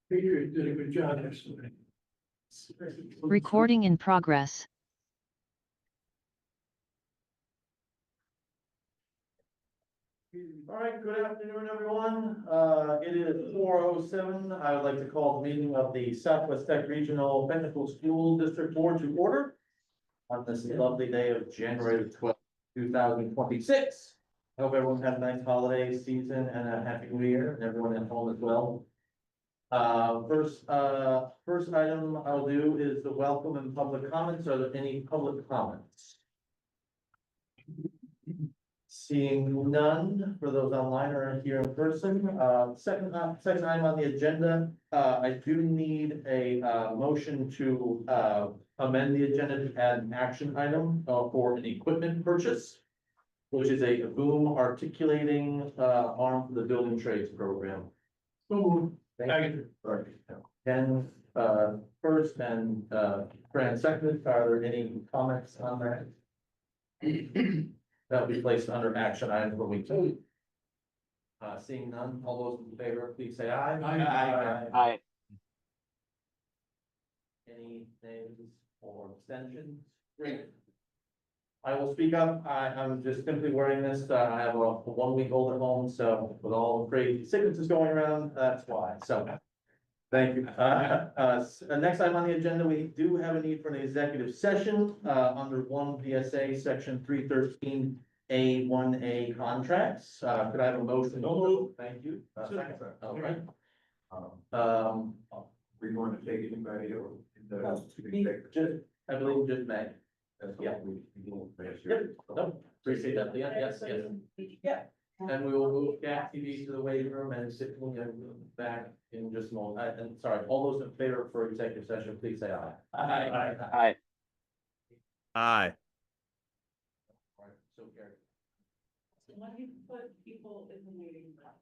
Patriot did a good job yesterday. Recording in progress. All right, good afternoon, everyone. It is 4:07. I would like to call the meeting of the Southwest Tech Regional Technical School District Board to order on this lovely day of January 12th, 2026. I hope everyone had a nice holiday season and a happy new year, and everyone at home as well. First item I'll do is the welcome and public comments. Are there any public comments? Seeing none for those online or here in person. Second item on the agenda, I do need a motion to amend the agenda to add an action item for an equipment purchase, which is a boom articulating arm for the building trades program. So moved. Thank you. Ken, first and Fran seconded. Are there any comments on that? That'll be placed under action item for week 2. Seeing none, all those in favor, please say aye. Aye. Any nays or abstentions? Great. I will speak up. I'm just simply wearing this. I have a 1-week-old at home, so with all the crazy sicknesses going around, that's why. So, thank you. Next item on the agenda, we do have a need for an executive session under 1 VSA section 313A1A contracts. Could I have a motion? So moved. Thank you. Second. All right. We going to take anybody or? Just, I believe just May. Yeah. Yep. No, appreciate that, Leon. Yes, yes. Yeah. And we will move GAC TV to the waiting room and sit back in just a moment. And sorry, all those in favor for executive session, please say aye. Aye. Aye. Aye. All right, so carried. So why do you put people in the waiting room?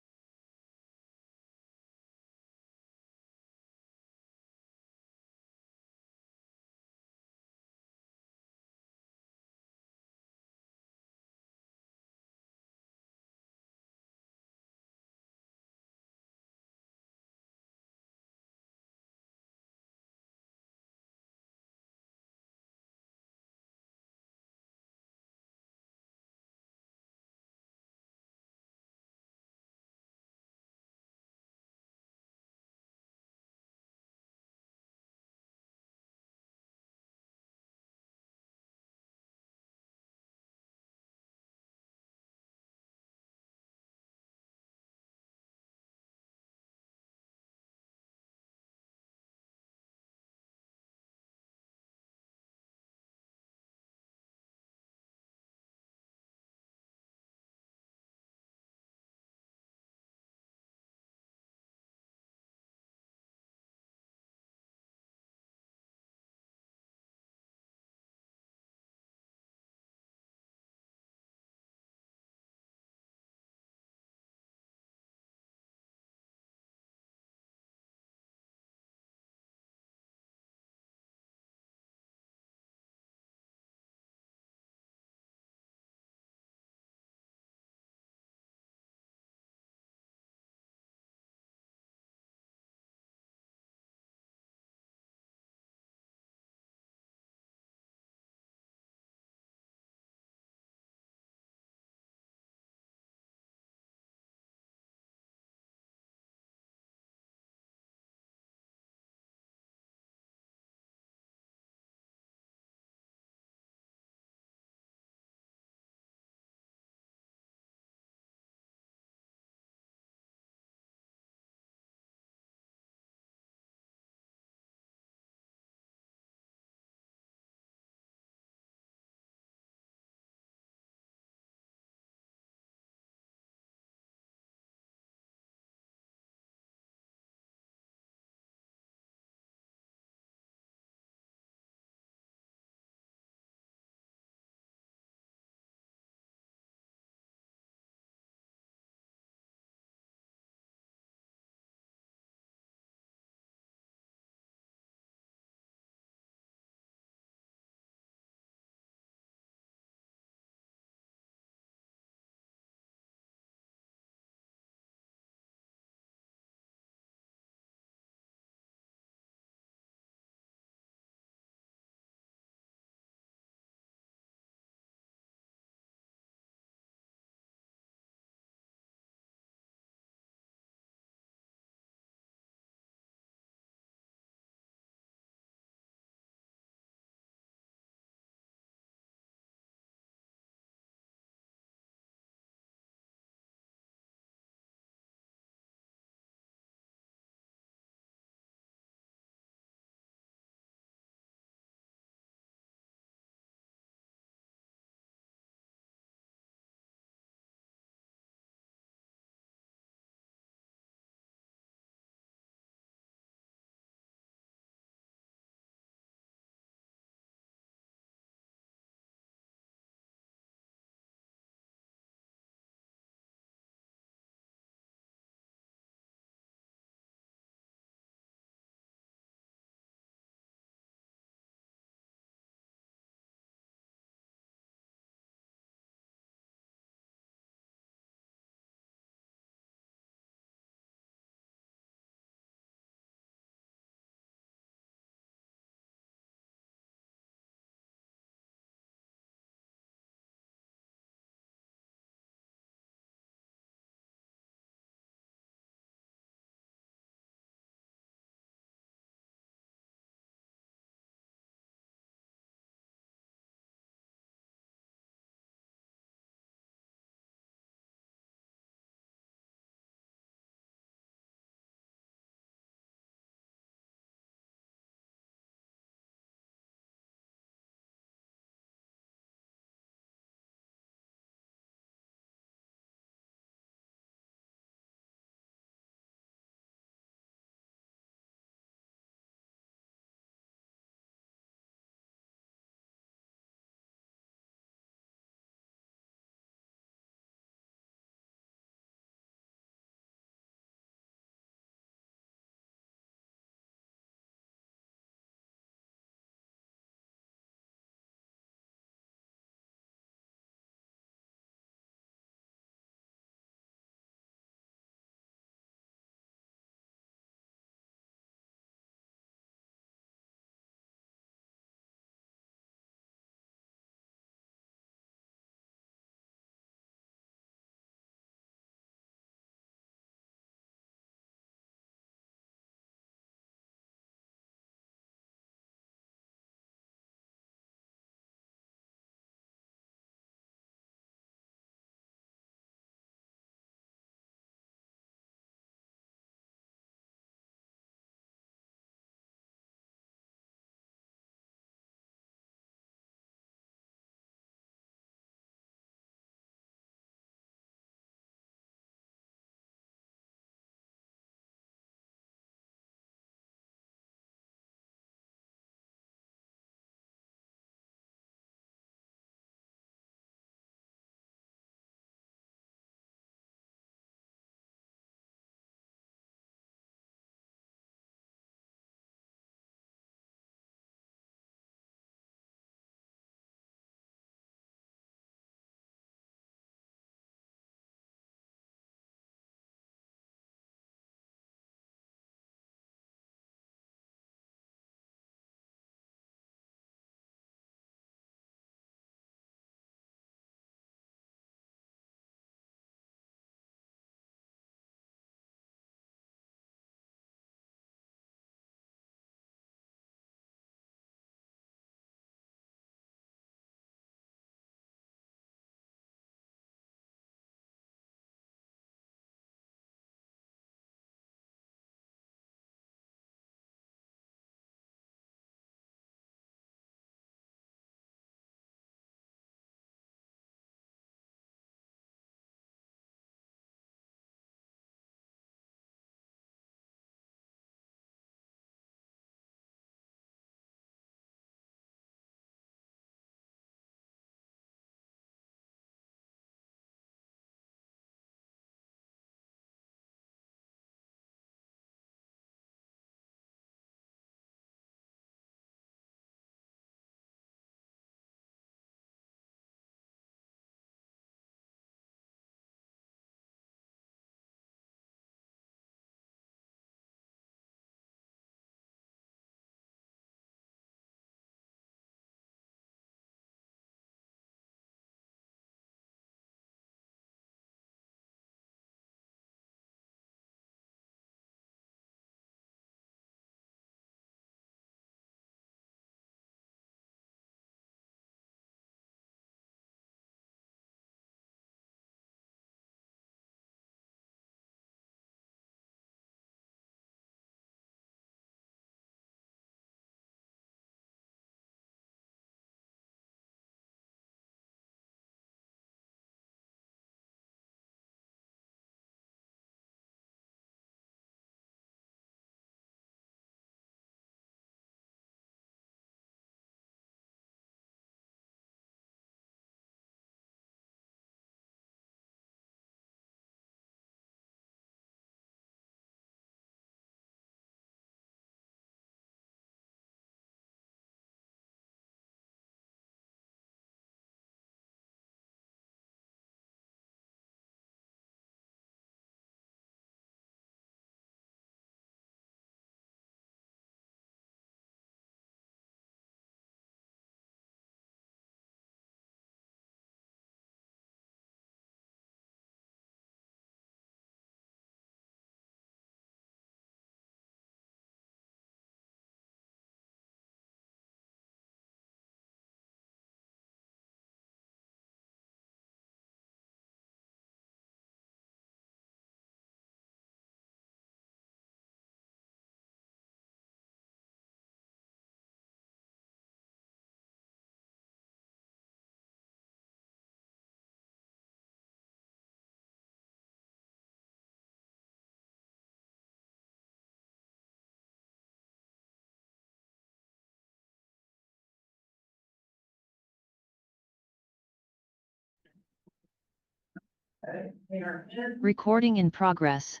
Recording in progress.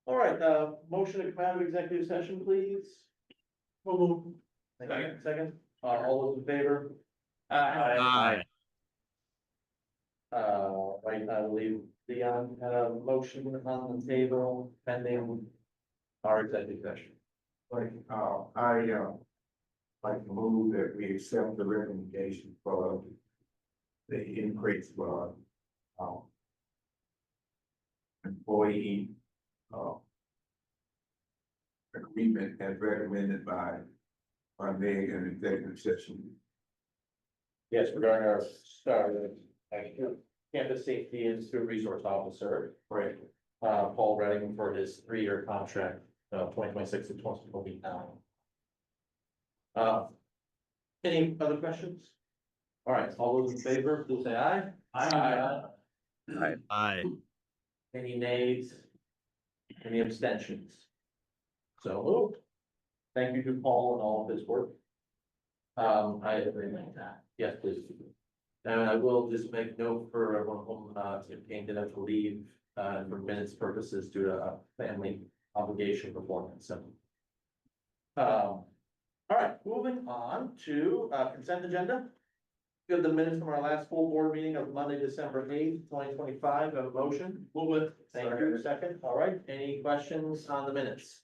All right, motion to come out of executive session, please. So moved. Second, all those in favor? Aye. Right, I believe Leon had a motion on the table pending our executive session. Like to move that we accept the recommendation for the increase for, employee, agreement as recommended by Meg in executive session. Yes, regarding our campus safety and student resource officer, right? Paul Redding for his 3-year contract, 2026 to 2029. Any other questions? All right, all those in favor, please say aye. Aye. Any nays? Any abstentions? So moved. Thank you to Paul and all of his work. I agree with that. Yes, please. And I will just make note for everyone home, Kane did have to leave, for minutes purposes due to a family obligation performance, so. All right, moving on to, consent agenda. We have the minutes from our last full board meeting of Monday, December 8th, 2025, a motion. Move it. Thank you, second. All right, any questions on the minutes?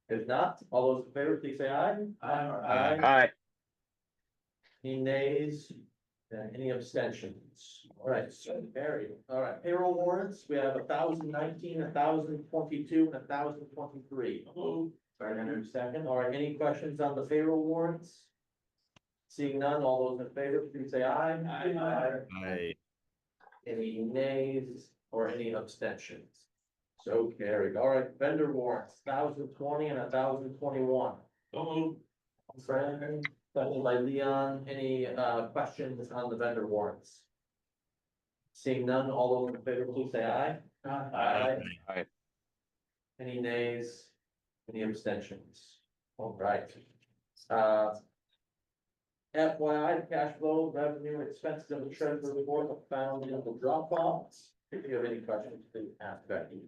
If not, all those in favor, please say aye. Aye. Any nays? Any abstentions? All right, so carried. All right, payroll warrants, we have 1,019, 1,022, and 1,023. Second, all right, any questions on the payroll warrants? Seeing none, all those in favor, please say aye. Aye. Any nays or any abstentions? So carried. All right, vendor warrants, 1,020 and 1,021. Fran, second by Leon, any questions on the vendor warrants? Seeing none, all those in favor, please say aye. Aye. Any nays? Any abstentions? All right. FYI, cash flow, revenue, expenses of the treasurer report are found in the Dropbox. If you have any questions, please ask Becky.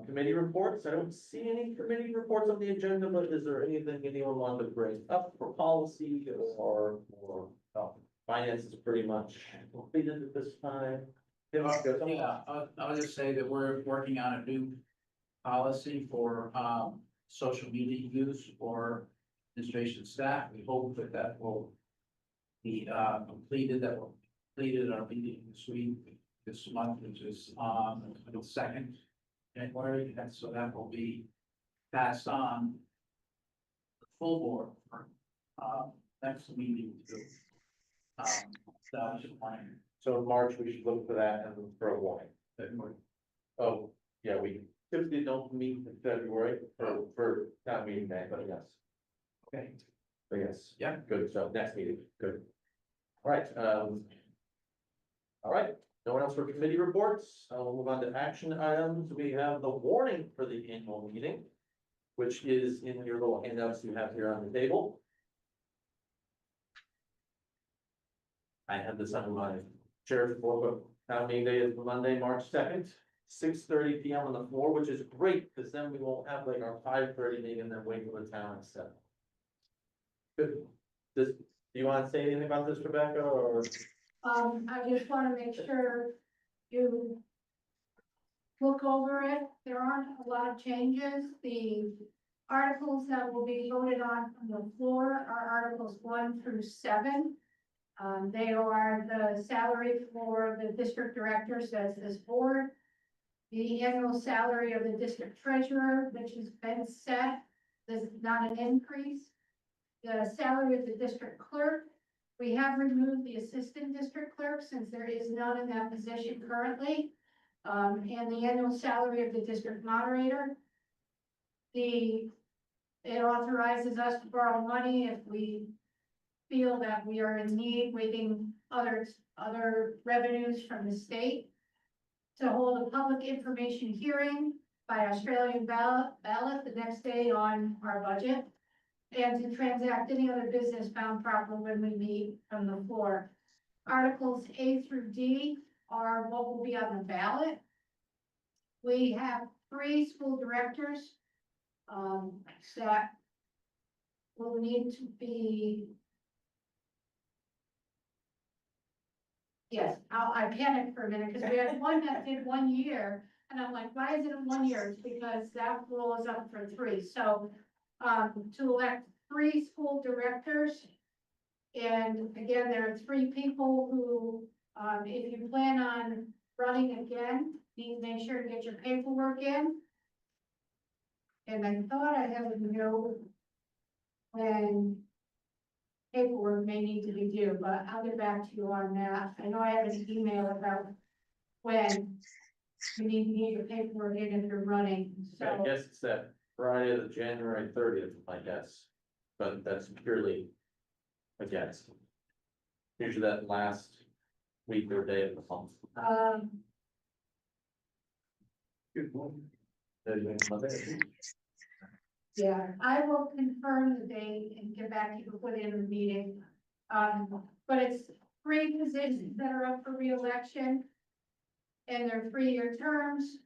Committee reports, I don't see any committee reports on the agenda, but is there anything anyone wanted to bring up for policy or finance is pretty much completed at this time? Yeah, I'll just say that we're working on a new policy for, social media use for administration staff. We hope that that will be, completed, our meeting this month, which is, the 2nd January, and so that will be passed on the full board for, next meeting to, establish a plan. So in March, we should look for that and for a warning. Oh, yeah, we typically don't meet in February for town meeting day, but yes. Okay. But yes. Yeah. Good, so next meeting, good. All right, all right, no one else for committee reports, we'll move on to action items. We have the warning for the annual meeting, which is in your little handouts you have here on the table. I have this on my chair's report, but town meeting day is Monday, March 2nd, 6:30 p.m. on the floor, which is great, because then we won't have like our 5:30 meeting and then wait for the town at 7. Good. Do you want to say anything about this, Rebecca, or? I just want to make sure you look over it. There aren't a lot of changes. The articles that will be voted on from the floor are Articles 1 through 7. They are the salary for the district directors as this board, the annual salary of the district treasurer, which has been set. This is not an increase. The salary of the district clerk. We have removed the assistant district clerk since there is none in that position currently. And the annual salary of the district moderator. It authorizes us to borrow money if we feel that we are in need, waiting other revenues from the state. To hold a public information hearing by Australian ballot the next day on our budget. And to transact any other business found proper when we meet from the floor. Articles A through D are what will be on the ballot. We have 3 school directors, that will need to be. Yes, I panicked for a minute, because we had one that did 1 year, and I'm like, why is it in 1 year? It's because that rule is up for 3, so, to elect 3 school directors. And again, there are 3 people who, if you plan on running again, need to make sure to get your paperwork in. And I thought I had a note when paperwork may need to be due, but I'll get back to you on that. I know I have an email about when you need your paperwork in if you're running, I so. guess it's that Friday, the January 30th, I guess, but that's purely a guess. Usually that last week or day of the month. Good one. Yeah, I will confirm the date and get back to you before the end of the meeting. But it's 3 positions that are up for reelection. And they're 3-year terms.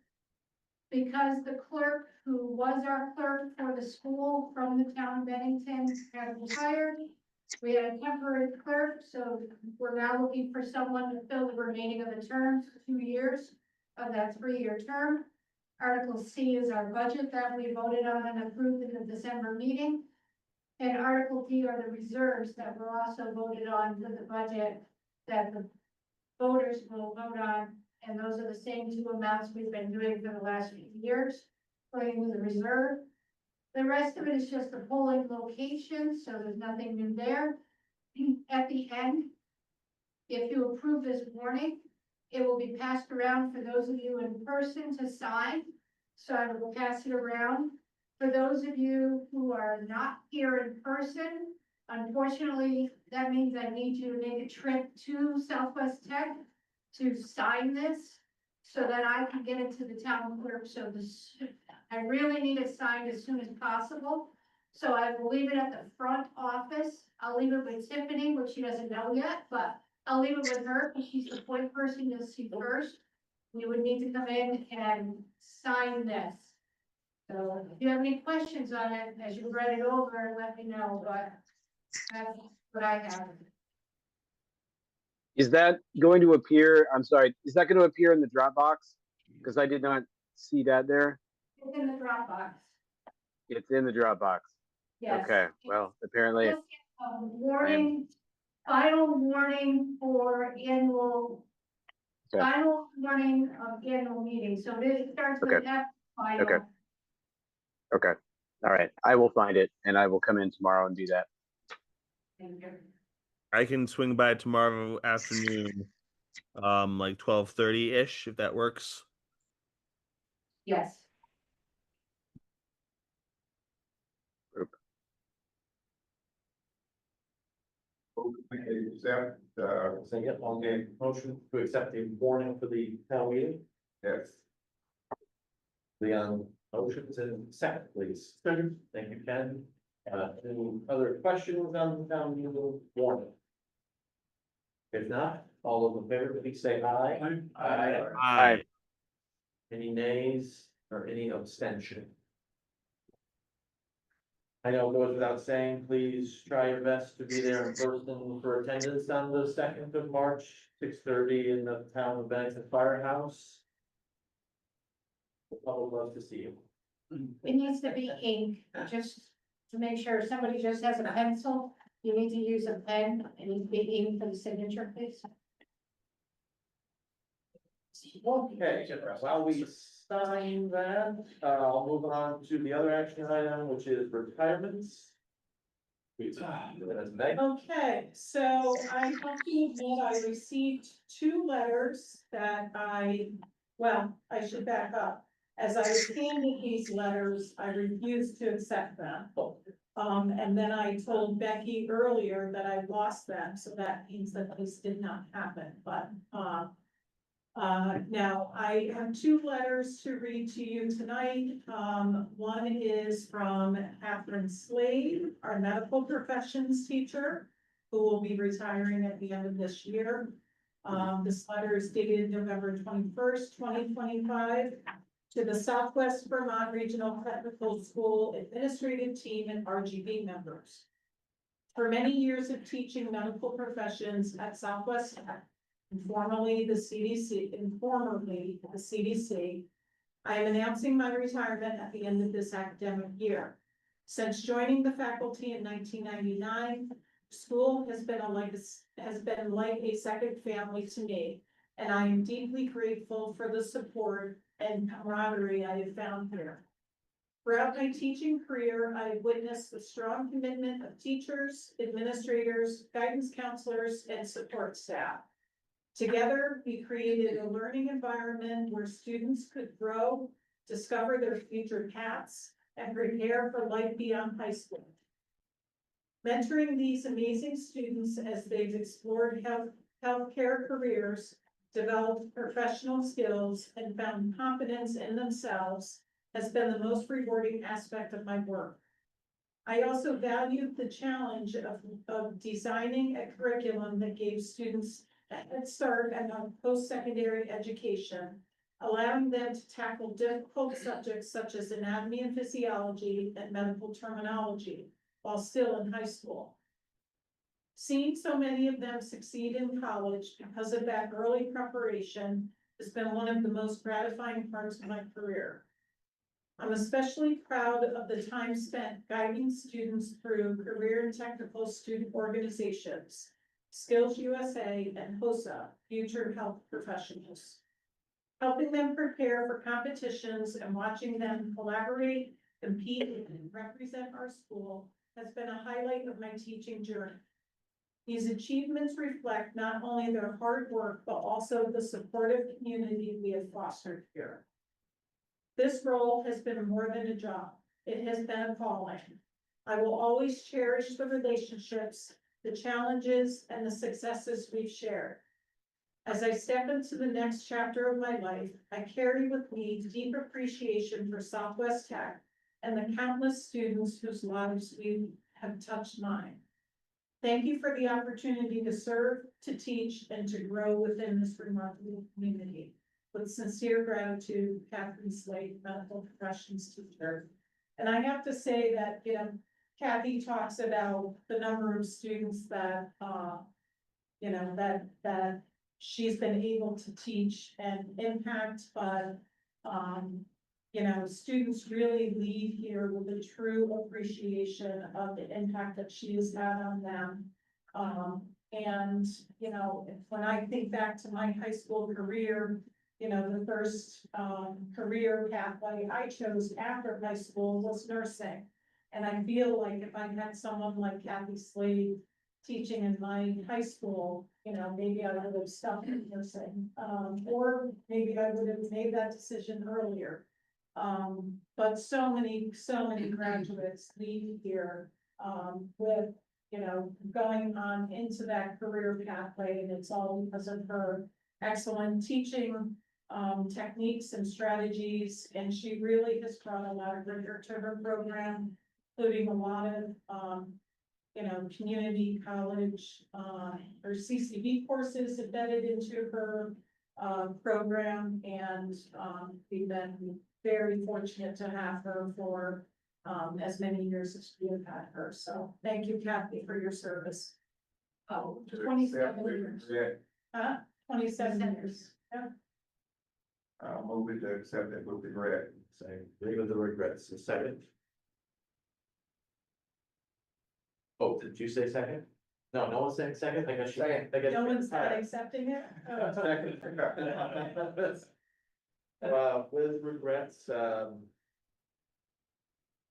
Because the clerk who was our clerk for the school from the town of Bennington had retired, we had a temporary clerk, so we're now looking for someone to fill the remaining of the terms, 2 years of that 3-year term. Article C is our budget that we voted on and approved in the December meeting. And Article D are the reserves that were also voted on to the budget that the voters will vote on. And those are the same 2 amounts we've been doing for the last few years, putting with the reserve. The rest of it is just the polling location, so there's nothing new there. At the end, if you approve this warning, it will be passed around for those of you in person to sign. So I will pass it around. For those of you who are not here in person, unfortunately, that means I need you to make a trip to Southwest Tech to sign this so that I can get it to the town clerk. So this, I really need it signed as soon as possible. So I will leave it at the front office. I'll leave it with Tiffany, which she doesn't know yet, but I'll leave it with her because she's the point person you'll see first. You would need to come in and sign this. So if you have any questions on it, as you read it over, let me know, but that's what I have. Is that going to appear, I'm sorry, is that going to appear in the Dropbox? Because I did not see that there. It's in the Dropbox. It's in the Dropbox. Yes. Okay, well, apparently, Just a warning, final warning for annual. Okay. Final warning of annual meeting, so this starts with Okay. F final. Okay. Okay, all right, I will find it and I will come in tomorrow and do that. Thank you. I can swing by tomorrow afternoon, like 12:30-ish, if that works. Yes. Accept, So, yeah, okay, motion to accept the warning for the town meeting. yes. The motions and second, please. Thank you, Ken. Any other questions on the town meeting warning? If not, all of in favor, please say aye. Aye. Aye. Any nays or any abstention? I know it goes without saying, please try your best to be there in person for attendance on the 2nd of March, 6:30 in the town of Bennington Firehouse. I would love to see you. It needs to be ink, just to make sure if somebody just has a pencil, you need to use a pen, it needs to be ink for the signature, please. Okay, while we sign that, I'll move on to the other action item, which is retirements. Okay, so I have to admit, I received 2 letters that I should back up. As I was handed these letters, I refused to accept them. And then I told Becky earlier that I lost them, so that means that this did not happen, but, now I have 2 letters to read to you tonight. One is from Catherine Slade, our medical professions teacher. who will be retiring at the end of this year. This letter is dated November 21st, 2025, to the Southwest Vermont Regional Technical School Administrative Team and RGB members. For many years of teaching medical professions at Southwest Tech, and formerly the CDC, I am announcing my retirement at the end of this academic year. Since joining the faculty in 1999, school has been like a second family to me, and I am deeply grateful for the support and camaraderie I have found here. Throughout my teaching career, I have witnessed the strong commitment of teachers, administrators, guidance counselors, and support staff. Together, we created a learning environment where students could grow, discover their future paths, and prepare for life beyond high school. Mentoring these amazing students as they've explored healthcare careers, developed professional skills, and found confidence in themselves has been the most rewarding aspect of my work. I also valued the challenge of designing a curriculum that gave students a head start and on post-secondary education, allowing them to tackle difficult subjects such as anatomy and physiology and medical terminology while still in high school. Seeing so many of them succeed in college because of that early preparation has been one of the most gratifying parts of my career. I'm especially proud of the time spent guiding students through career and technical student organizations, Skills USA and HOSA, Future Health Professionals. Helping them prepare for competitions and watching them collaborate, compete, and represent our school has been a highlight of my teaching journey. These achievements reflect not only their hard work, but also the supportive community we have fostered here. This role has been more than a job. It has been a calling. I will always cherish the relationships, the challenges, and the successes we've shared. As I step into the next chapter of my life, I carry with me deep appreciation for Southwest Tech and the countless students whose lives we have touched mine. Thank you for the opportunity to serve, to teach, and to grow within this remarkable community. With sincere gratitude, Catherine Slade, medical professions teacher. And I have to say that, you know, Kathy talks about the number of students that, you know, that she's been able to teach and impact, but, you know, students really leave here with a true appreciation of the impact that she has had on them. And, you know, when I think back to my high school career, you know, the first career pathway I chose after high school was nursing. And I feel like if I had someone like Kathy Slade teaching in my high school, you know, maybe I would have stuck in nursing. Or maybe I would have made that decision earlier. But so many graduates leave here with, you know, going on into that career pathway, and it's all because of her excellent teaching techniques and strategies, and she really has brought a lot of rigor to her program, including a lot of you know, community college or CCV courses embedded into her program, and we've been very fortunate to have her for as many years as we have had her. So thank you, Kathy, for your service. 27 years. 27 years. Yeah. I'll move it to accept that with regret. Say, leave with the regrets. A second. Oh, did you say second? No, no one's saying second. I guess second. No one's not accepting it? Oh. Second. With regrets,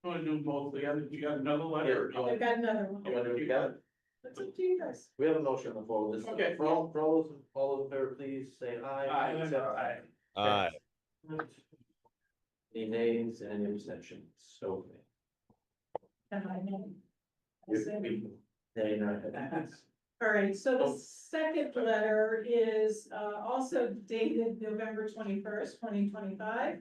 Want to do them both together? You got another letter? Yeah. I've got another one. you want to do it together? That's up to you guys. We have a motion on the floor. This, Okay. for all those in favor, please say aye. Aye. Accept. Aye. Any nays and any abstentions? So. And I know. Nay, no. All right, so the second letter is also dated November 21st, 2025.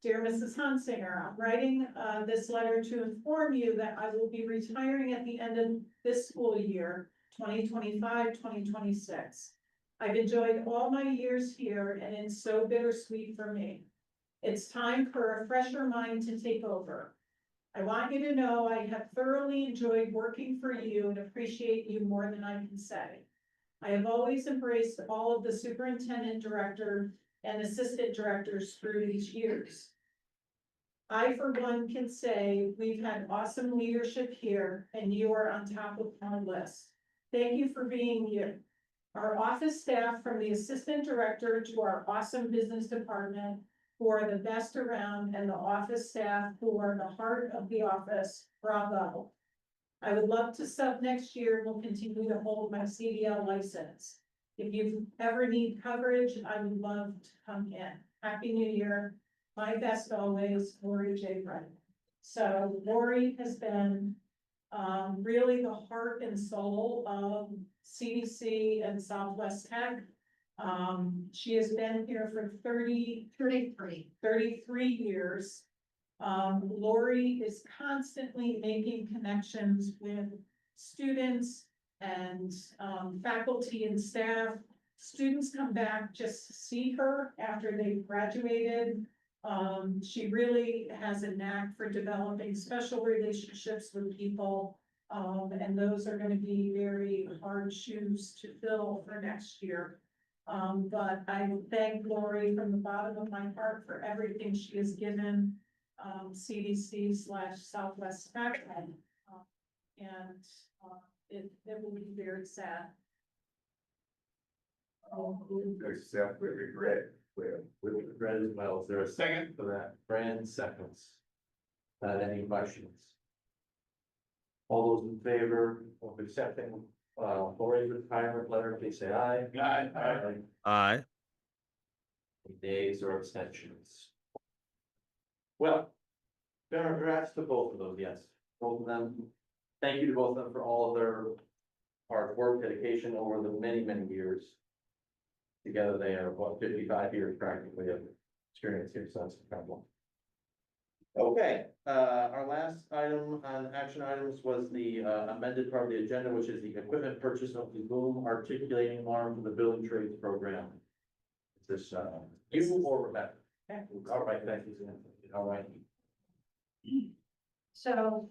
Dear Mrs. Hunsinger, I'm writing this letter to inform you that I will be retiring at the end of this school year 2025, 2026. I've enjoyed all my years here and it's so bittersweet for me. It's time for a fresher mind to take over. I want you to know I have thoroughly enjoyed working for you and appreciate you more than I can say. I have always embraced all of the superintendent, director, and assistant directors through these years. I, for one, can say we've had awesome leadership here and you are on top of our list. Thank you for being you. Our office staff, from the assistant director to our awesome business department, who are the best around, and the office staff who are the heart of the office, bravo. I would love to sub next year. We'll continue to hold my CDL license. If you ever need coverage, I would love to come in. Happy New Year. My best always, Lori J. Brett. So Lori has been really the heart and soul of CDC and Southwest Tech. She has been here for 33 years. Lori is constantly making connections with students and faculty and staff. Students come back just to see her after they've graduated. She really has a knack for developing special relationships with people. And those are going to be very hard shoes to fill for next year. But I thank Lori from the bottom of my heart for everything she has given CDC/Southwest Tech. It will be very sad. Accept with regret, with Regret as well. Is there a second for that? Brand seconds. Any questions? All those in favor of accepting Lori's retirement letter, please say aye. Aye. Aye. Any nays or abstentions? Well, congrats to both of those, yes, both of them. Thank you to both of them for all of their hard work, dedication over the many, many years. Together, they are, 55 years practically of experience here, so that's incredible. Okay, our last item on action items was the amended part of the agenda, which is the equipment purchase of the boom articulating arm for the building trades program. Is this you or Rebecca? All right, thank you, Suzanne. All right. So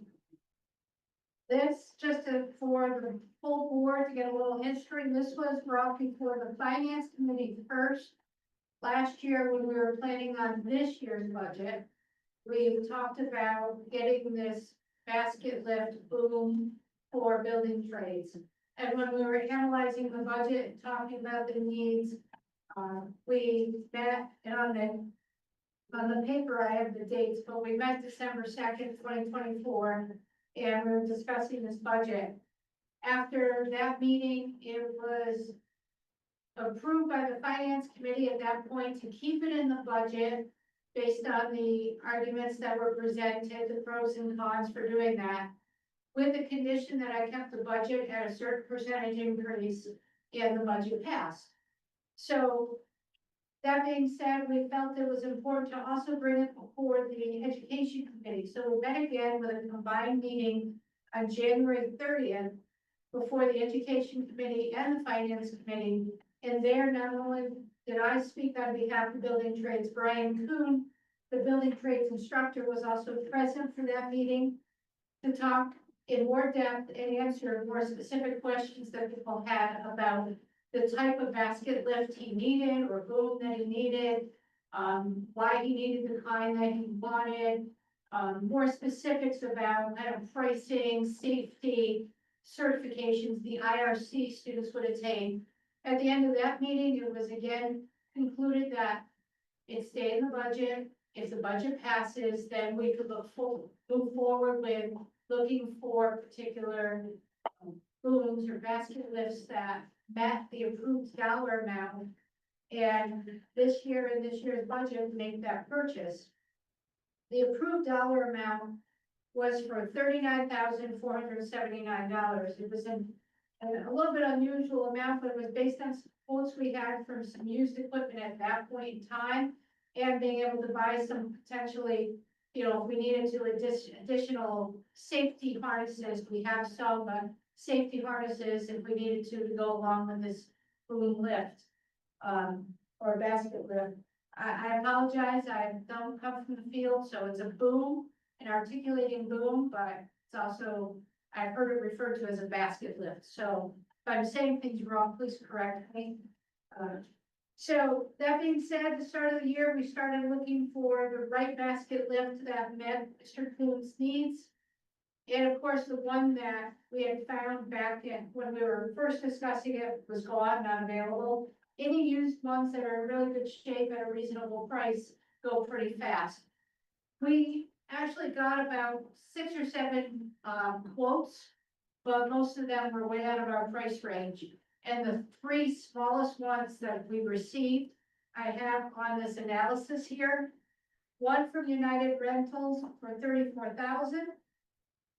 this, for the full board to get a little history, this was brought before the finance committee first. Last year, when we were planning on this year's budget, we talked about getting this basket lift boom for building trades. And when we were analyzing the budget and talking about the needs, we met on the paper, I have the dates, but we met December 2nd, 2024, and we were discussing this budget. After that meeting, it was approved by the finance committee at that point to keep it in the budget based on the arguments that were presented, the pros and cons for doing that, with the condition that I kept the budget at a certain percentage increase and the budget passed. So that being said, we felt it was important to also bring it before the education committee. So we met again with a combined meeting on January 30th before the education committee and the finance committee. And there, not only did I speak on behalf of building trades, Brian Kuhn, the building trades instructor, was also present for that meeting to talk in more depth and answer more specific questions that people had about the type of basket lift he needed or boom that he needed, why he needed the kind that he wanted, more specifics about kind of pricing, safety, certifications the IRC students would attain. At the end of that meeting, it was again concluded that it stayed in the budget. If the budget passes, then we could move forward with looking for particular booms or basket lifts that met the approved dollar amount. And this year, in this year's budget, make that purchase. The approved dollar amount was for $39,479. It was a little bit unusual amount, but it was based on quotes we had from some used equipment at that point in time, and being able to buy some potentially, if we needed to additional safety harnesses. We have some, but safety harnesses if we needed to go along with this boom lift. Or basket lift. I apologize, I don't come from the field, so it's a boom, an articulating boom, but it's also, I've heard it referred to as a basket lift, so if I'm saying things wrong, please correct me. So that being said, the start of the year, we started looking for the right basket lift that met Mr. Coombs' needs. And of course, the one that we had found back in, when we were first discussing it, was gone, not available. Any used ones that are in really good shape at a reasonable price go pretty fast. We actually got about 6 or 7 quotes, but most of them were way out of our price range. And the 3 smallest ones that we received, I have on this analysis here. One from United Rentals for $34,000.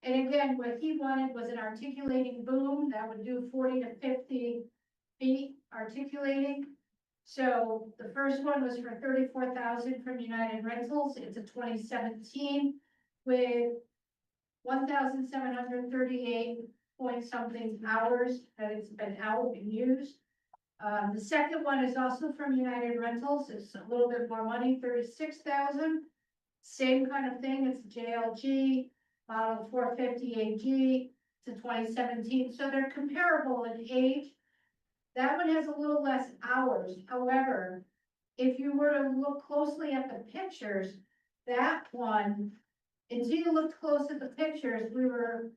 And again, what he wanted was an articulating boom that would do 40 to 50 feet articulating. So the first one was for $34,000 from United Rentals. It's a 2017 with 1,738 point something hours that it's been out and used. The second one is also from United Rentals. It's a little bit more money, $36,000. Same kind of thing. It's JLG model 450 AG. It's a 2017, so they're comparable in age. That one has a little less hours. However, if you were to look closely at the pictures, that one, until you looked close at the pictures,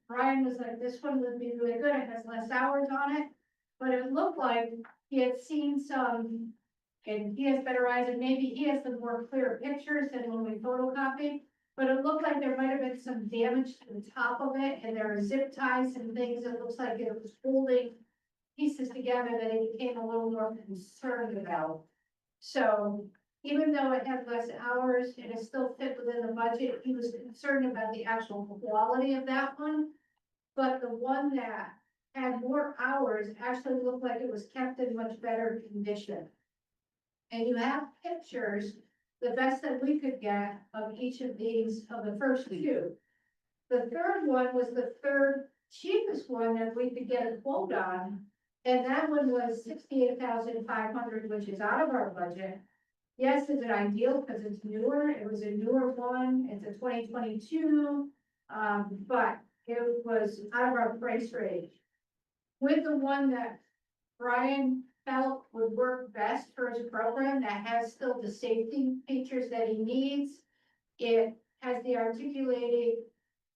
Brian was like, this one would be really good. It has less hours on it. But it looked like he had seen some, and he has better eyes, and maybe he has some more clear pictures than when we photocopied. But it looked like there might have been some damage to the top of it, and there are zip ties and things. It looks like it was holding pieces together that he became a little more concerned about. So even though it had less hours and it still fit within the budget, he was concerned about the actual quality of that one. But the one that had more hours actually looked like it was kept in much better condition. And you have pictures, the best that we could get of each of these, of the first 2. The third one was the third cheapest one that we could get a quote on. And that one was $68,500, which is out of our budget. Yes, is it ideal because it's newer? It was a newer one. It's a 2022, but it was out of our price range. With the one that Brian felt would work best for his program, that has still the safety features that he needs. It has the articulating,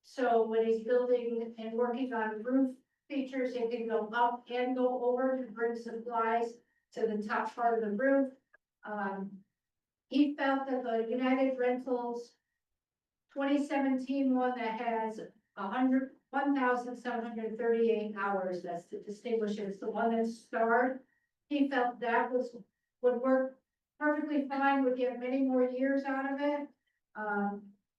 so when he's building and working on roof features, it can go up and go over to bring supplies to the top part of the roof. He felt that the United Rentals 2017 one that has 1,738 hours, that's to distinguish it, it's the one that's starred. He felt that would work perfectly fine, would get many more years out of it.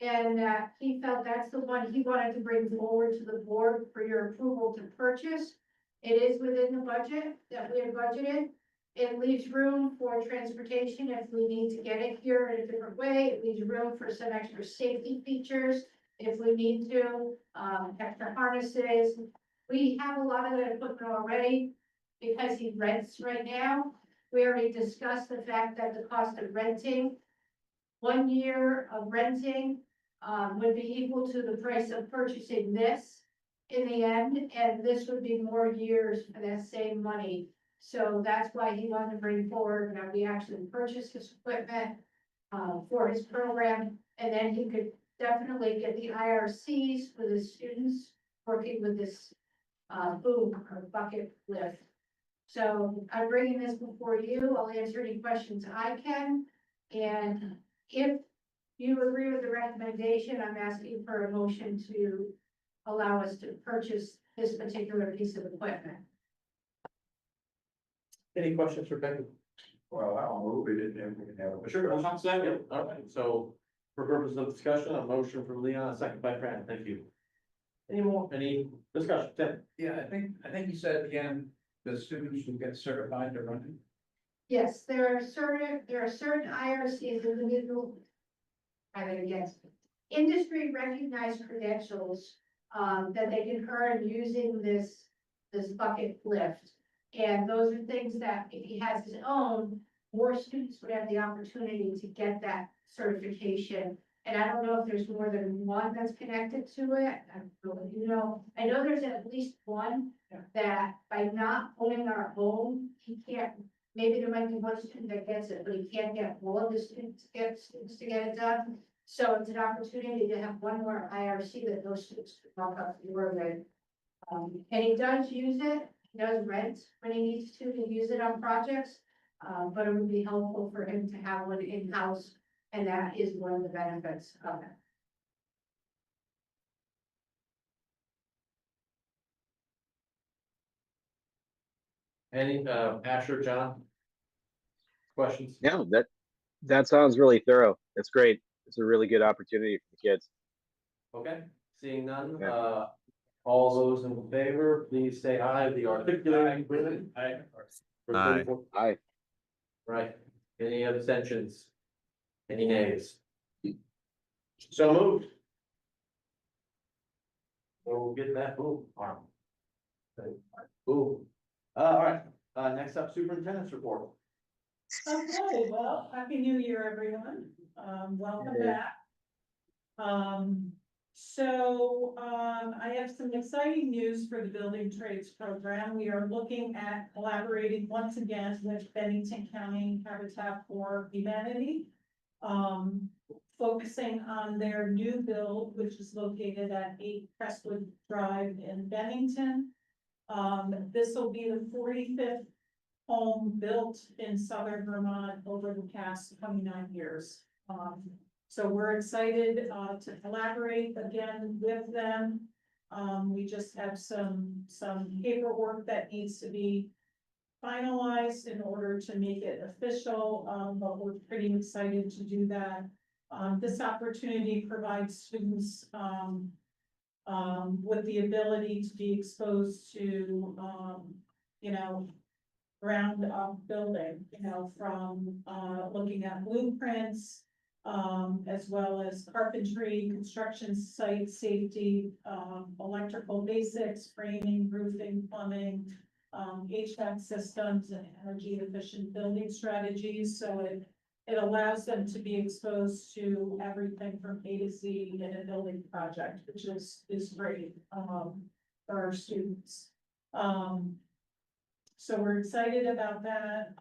And he felt that's the one he wanted to bring forward to the board for your approval to purchase. It is within the budget that we have budgeted. It leaves room for transportation if we need to get it here in a different way. It leaves room for some extra safety features if we need to, extra harnesses. We have a lot of that equipment already because he rents right now. We already discussed the fact that the cost of renting, 1 year of renting, would be equal to the price of purchasing this in the end, and this would be more years for that same money. So that's why he wanted to bring forward that we actually purchase his equipment for his program, and then he could definitely get the IRCs for the students working with this boom or bucket lift. So I'm bringing this before you. I'll answer any questions I can, and if you agree with the recommendation, I'm asking for a motion to allow us to purchase this particular piece of equipment. Any questions for Becky? Well, I'll move it and then we can have a. Sure, I'm second. All right, so for purposes of discussion, a motion from Leon, a second by Fran. Thank you. Any discussion? Tim? Yeah, I think you said again, the students will get certified to run it. Yes, there are certain IRCs, individual, industry recognized credentials, that they can earn using this this bucket lift. And those are things that if he has his own, more students would have the opportunity to get that certification. And I don't know if there's more than one that's connected to it. I don't really, I know there's at least one that by not owning our home, he can't, maybe there might be one student that gets it, but he can't get all of the students to get it done. So it's an opportunity to have one more IRC that those students can walk up the road with. And he does use it, he does rent when he needs to use it on projects. But it would be helpful for him to have one in-house, and that is one of the benefits of it. Any, Asher, John? Questions? No, that sounds really thorough. That's great. It's a really good opportunity for the kids. Okay, seeing none, Yeah. all those in favor, please say aye, the articulating. Aye. Aye. Aye. Right, any abstentions? Any nays? So moved. We'll get that, arm. All right, next up, superintendent's report. Okay, well, happy new year, everyone. Welcome Yeah. back. I have some exciting news for the building trades program. We are looking at collaborating once again with Bennington County Habitat for Humanity. Focusing on their new build, which is located at 8 Crestwood Drive in Bennington. This will be the 45th home built in southern Vermont over the past 29 years. So we're excited to collaborate again with them. We just have some paperwork that needs to be finalized in order to make it official, but we're pretty excited to do that. This opportunity provides students with the ability to be exposed to, ground up building, from looking at blueprints, as well as carpentry, construction site safety, electrical basics, framing, roofing, plumbing, HVAC systems, and energy efficient building strategies. So it allows them to be exposed to everything from A to Z in a building project, which is great for our students. So we're excited about that.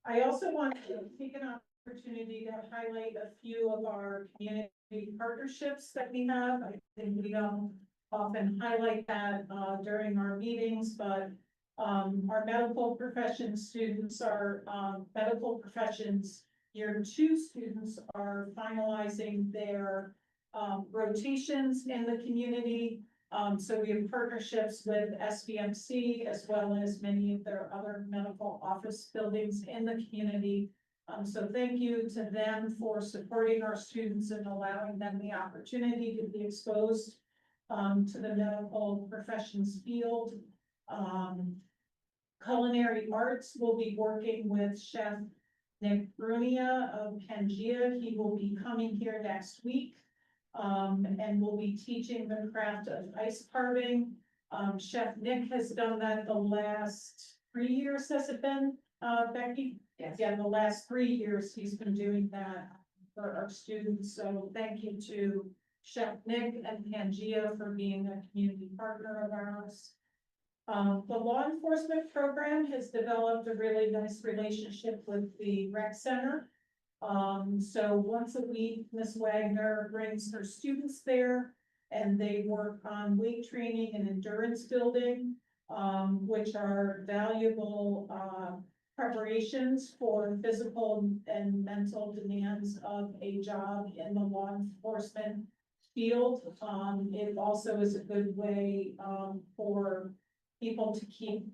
I also want to take an opportunity to highlight a few of our community partnerships that we have. I think we don't often highlight that during our meetings, but our medical profession students, our medical professions year 2 students are finalizing their rotations in the community. So we have partnerships with SBMC as well as many of their other medical office buildings in the community. So thank you to them for supporting our students and allowing them the opportunity to be exposed to the medical professions field. Culinary arts will be working with Chef Nick Brunia of Pangea. He will be coming here next week. And we'll be teaching the craft of ice carving. Chef Nick has done that the last 3 years, has it been, Becky? Yes. Yeah, the last 3 years he's been doing that for our students. So thank you to Chef Nick and Pangea for being a community partner of ours. The law enforcement program has developed a really nice relationship with the rec center. So once a week, Ms. Wagner brings her students there and they work on weight training and endurance building, which are valuable, preparations for physical and mental demands of a job in the law enforcement field. It also is a good way, for people to keep,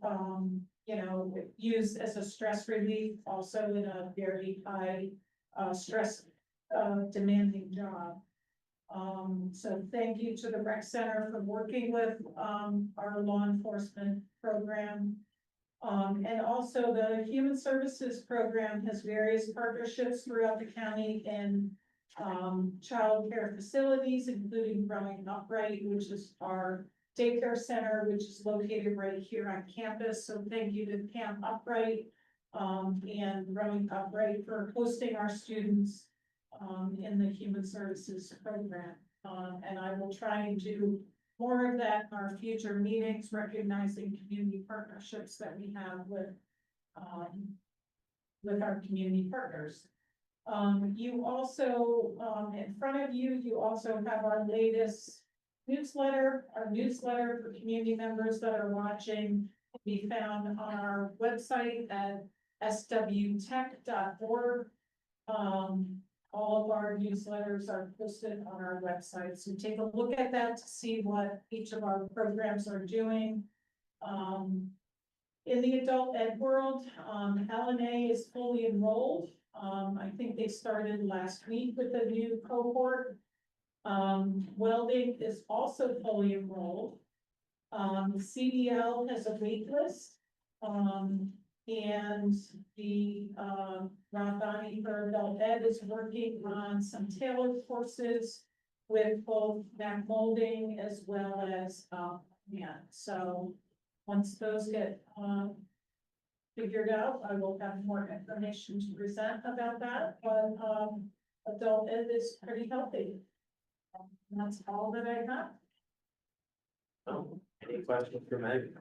used as a stress relief, also in a very high stress demanding job. So thank you to the rec center for working with our law enforcement program. And also the human services program has various partnerships throughout the county in child care facilities, including Growing Upright, which is our daycare center, which is located right here on campus. So thank you to Pam Upright and Rowing Upright for hosting our students in the human services program. And I will try and do more of that in our future meetings, recognizing community partnerships that we have with our community partners. You also, in front of you, you also have our latest newsletter. Our newsletter for community members that are watching can be found on our website at swtech.org. All of our newsletters are posted on our website, so take a look at that to see what each of our programs are doing. In the adult ed world, LNA is fully enrolled. I think they started last week with a new cohort. Welding is also fully enrolled. CDL has a wait list. And the Rathani for adult ed is working on some tailored courses with both Mac molding as well as so once those get figured out, I will have more information to present about that, but adult ed is pretty healthy. And that's all that I have. Oh, any questions for Meg?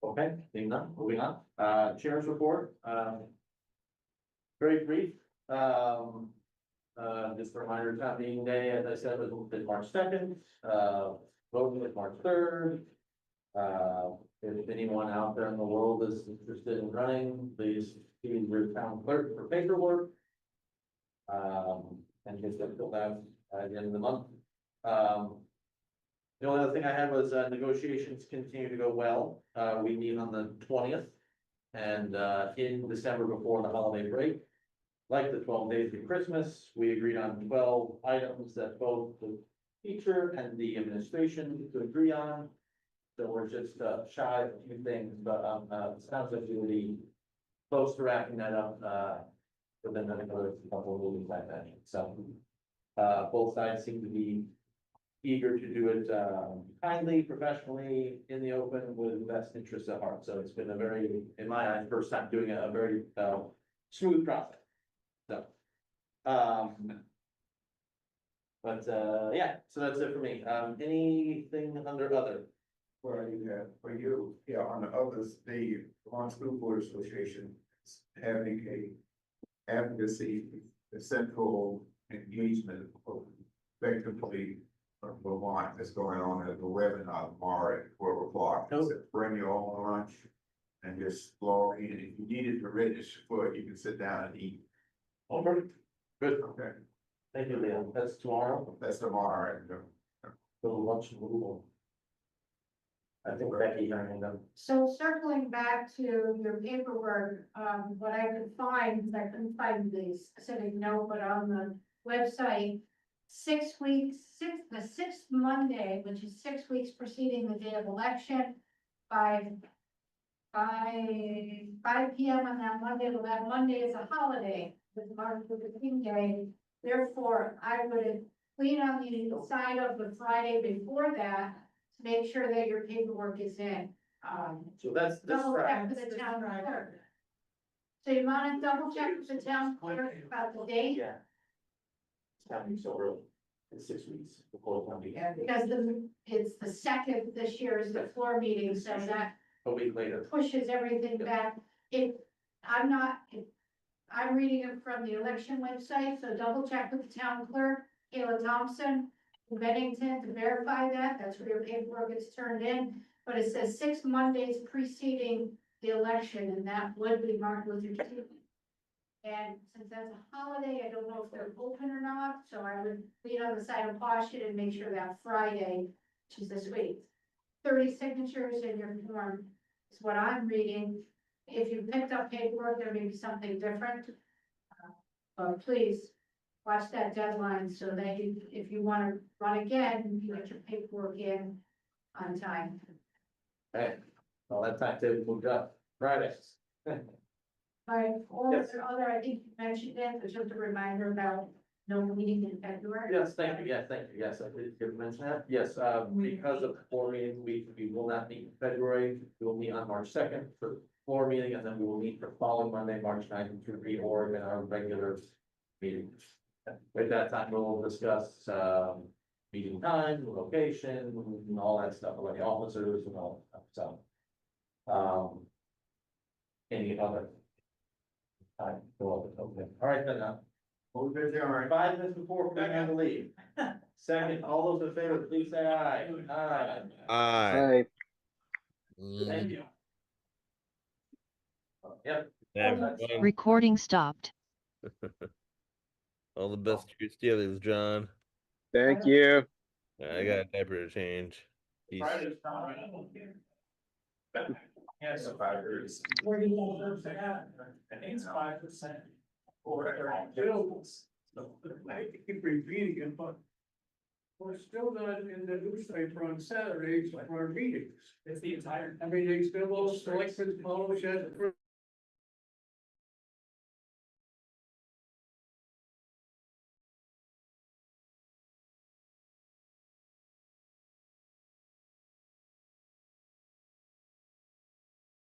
Okay, seeing none, moving on. Chair's report, very brief. Just a reminder, town meeting day, as I said, was March 2nd, voting is March 3rd. If anyone out there in the world is interested in running, please see your town clerk for paperwork. And just fill that at the end of the month. The only other thing I had was negotiations continue to go well. We meet on the 20th and in December before the holiday break. Like the 12 days of Christmas, we agreed on 12 items that both the teacher and the administration could agree on. So we're just shy of a few things, but it sounds like we'll be close to wrapping that up within another couple of meetings like that. So both sides seem to be eager to do it kindly, professionally, in the open, with best interests at heart. So it's been a very, in my eyes, first time doing a very smooth process. So, yeah, so that's it for me. Anything under other? Well, for you, on the others, the Vermont School Board Association is having a advocacy, a central engagement of effectively Vermont that's going on at the webinar tomorrow at 12:00. Oh. So bring your own lunch and just log in. If you needed to register for it, you can sit down and eat. Over. Good. Okay, Thank you, Leon. That's tomorrow. that's tomorrow. And Little lunch and Google. I think Becky hearing them. So circling back to your paperwork, what I could find, because I couldn't find the specific note, but on the website, 6 weeks, the sixth Monday, which is 6 weeks preceding the day of election, by 5 p.m. on that Monday, well, that Monday is a holiday, with Martin Luther King Day. Therefore, I would clean on the side of the Friday before that, to make sure that your paperwork is in. So that's Double Friday. check with the town clerk. So you want to double check with the town clerk about the date? Yeah. It's happening so early. It's 6 weeks before the meeting. Because it's the second this year is the floor meeting, so that A week later. pushes everything back. If I'm reading it from the election website, so double check with the town clerk, Kayla Thompson, in Bennington, to verify that. That's where your paperwork gets turned in. But it says 6 Mondays preceding the election, and that would be Martin Luther King. And since that's a holiday, I don't know if they're open or not, so I would lean on the side of caution and make sure that Friday, which is this week, 30 signatures in your form is what I'm reading. If you picked up paperwork, there may be something different. But please watch that deadline so that if you want to run again, you get your paperwork in on time. Okay, well, that timetable moved up Fridays. All right, all Yes. the other, I think you mentioned it, but just a reminder about no meeting in February? Yes, thank you, yes, thank you, yes, I did mention that, yes, because of the floor meeting, we will not meet in February, we will meet on March second for the floor meeting, and then we will meet the following Monday, March 9th, to reorg in our regular meeting. At that time, we'll discuss, meeting time, location, and all that stuff, like the officers and all that stuff, so. Any other? Okay, all right, then, Move it, all right. 5 minutes before we have to leave. Second, all those in favor, please say aye. Aye. Aye. Hi. Thank you. Yep. Everyone, Recording stopped. all the best to your Steelers, John. Thank you. I got a diaper to change. Peace. Friday's not right. Yes, Where do you want to at? I think it's 5%. Or bills. I keep repeating it, but. We're still not in the newspaper on Saturdays for our meetings. It's the entire. I mean, they still will select for the polish as